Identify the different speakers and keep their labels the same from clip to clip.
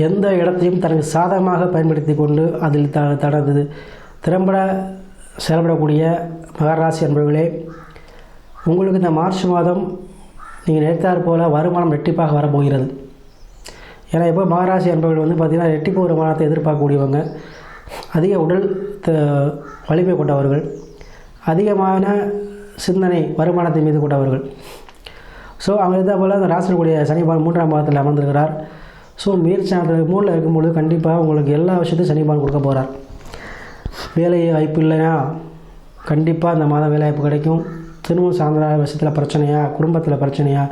Speaker 1: எந்த இடத்தையும் தனக்கு சாதகமாக பயன்படுத்தி கொண்டு அதில் தனது திறம்பட செயல்படக்கூடிய மகர ராசி அன்பர்களே, உங்களுக்கு இந்த மார்ச் மாதம் நீங்கள் நினைத்தாற் போல் வருமானம் ரெட்டிப்பாக வரப்போகிறது. ஏன்னா இப்போ மகர ராசி அன்பர்கள் வந்து பார்த்திங்கன்னா ரெட்டிப்பு வருமானத்தை எதிர்பார்க்கக்கூடியவங்க, அதிக உடல் வலிமை கொண்டவர்கள், அதிகமான சிந்தனை வருமானத்தை மீது கொண்டவர்கள். ஸோ அவங்க இதே போல் அந்த ராசியில் கூடிய சனி பகவான் 3ஆம் பாவத்தில் அமர்ந்திருக்கிறார். ஸோ முயற்சியாளர்கள் 3ல் இருக்கும்பொழுது கண்டிப்பாக உங்களுக்கு எல்லா விஷயத்தையும் சனி பகவான் கொடுக்க போகிறார். வேலை வாய்ப்பு இல்லைன்னா கண்டிப்பாக இந்த மாதம் வேலை வாய்ப்பு கிடைக்கும். திருமணம் சார்ந்த விஷயத்தில் பிரச்சனையா, குடும்பத்தில் பிரச்சனையா,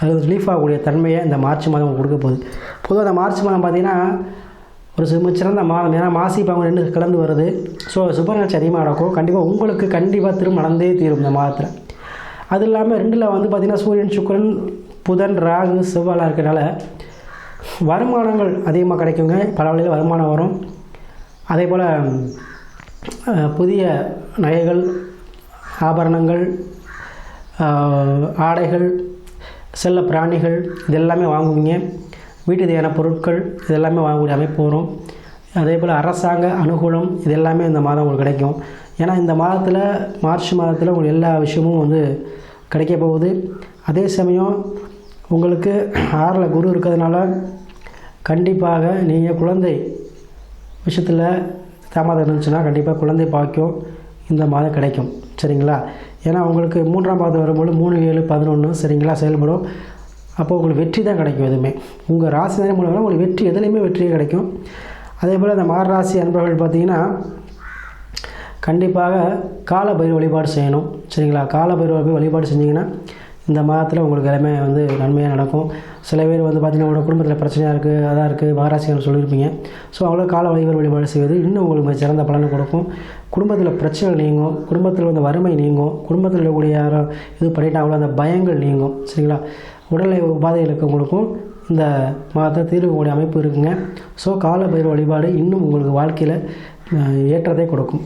Speaker 1: அது ரிலீஃப் ஆகக்கூடிய தன்மையை இந்த மார்ச் மாதம் உங்களுக்கு கொடுக்க போகுது. பொதுவாக இந்த மார்ச் மாதம் பார்த்திங்கன்னா ஒரு சிறந்த மாதம். ஏன்னா மாசி பங்கு 2 கலந்து வருது. ஸோ சுப நிகழ்ச்சி அதிகமாக நடக்கும். கண்டிப்பாக உங்களுக்கு கண்டிப்பாக திரும்ப நடந்தே தீரும் இந்த மாதத்தில். அது இல்லாமல் 2ல் வந்து பார்த்திங்கன்னா சூரியன், சுக்கிரன், புதன், ராகு, செவ்வாயெலாம் இருக்கிறனால வருமானங்கள் அதிகமாக கிடைக்குங்க. பல வழியில் வருமானம் வரும். அதே போல் புதிய நகைகள், ஆபரணங்கள், ஆடைகள், செல்ல பிராணிகள் இதெல்லாமே வாங்குவீங்க. வீட்டு தேவையான பொருட்கள் இதெல்லாமே வாங்கக்கூடிய அமைப்பு வரும். அதே போல் அரசாங்க அனுகூலம் இதெல்லாமே இந்த மாதம் உங்களுக்கு கிடைக்கும். ஏன்னா இந்த மாதத்தில் மார்ச் மாதத்தில் உங்களுக்கு எல்லா விஷயமும் வந்து கிடைக்க போகுது. அதே சமயம் உங்களுக்கு 6ல் குரு இருக்கிறதுனால கண்டிப்பாக நீங்கள் குழந்தை விஷயத்தில் தாமதம் இருந்துச்சுன்னா கண்டிப்பாக குழந்தை பாக்கியம் இந்த மாதம் கிடைக்கும். சரிங்களா? ஏன்னா உங்களுக்கு 3ஆம் பாதம் வரும்போது 3, 7, 11 சரிங்களா செயல்படும். அப்போ உங்களுக்கு வெற்றி தான் கிடைக்கும். எதுவுமே உங்கள் ராசி நேரம் மூலமாக உங்களுக்கு வெற்றி, எதுலேயுமே வெற்றியே கிடைக்கும். அதே போல் இந்த மகர ராசி அன்பர்கள் பார்த்திங்கன்னா கண்டிப்பாக கால பைரவ வழிபாடு செய்யணும். சரிங்களா? கால பைரவ வழிபாடு செஞ்சிங்கன்னா இந்த மாதத்தில் உங்களுக்கு எல்லாமே வந்து நன்மையாக நடக்கும். சில பேர் வந்து பார்த்திங்கன்னா உங்களோட குடும்பத்தில் பிரச்சனையாக இருக்குது, அதாக இருக்குது, மகராசிகள் சொல்லியிருப்பீங்க. ஸோ அவ்வளோ கால பைரவ வழிபாடு செய்வது இன்னும் உங்களுக்கு சிறந்த பலனை கொடுக்கும். குடும்பத்தில் பிரச்சனைகள் நீங்கும், குடும்பத்தில் வந்து வறுமை நீங்கும், குடும்பத்தில் இருக்கக்கூடிய யாரும் இது பண்ணிட்டாங்களோ அந்த பயங்கள் நீங்கும். சரிங்களா? உடல்நிலை உபாதைகள் இருக்கவங்களுக்கும் இந்த மாதத்தை தீர்வுக்கூடிய அமைப்பு இருக்குங்க. ஸோ கால பைரவ வழிபாடு இன்னும் உங்களுக்கு வாழ்க்கையில் ஏற்றத்தை கொடுக்கும்.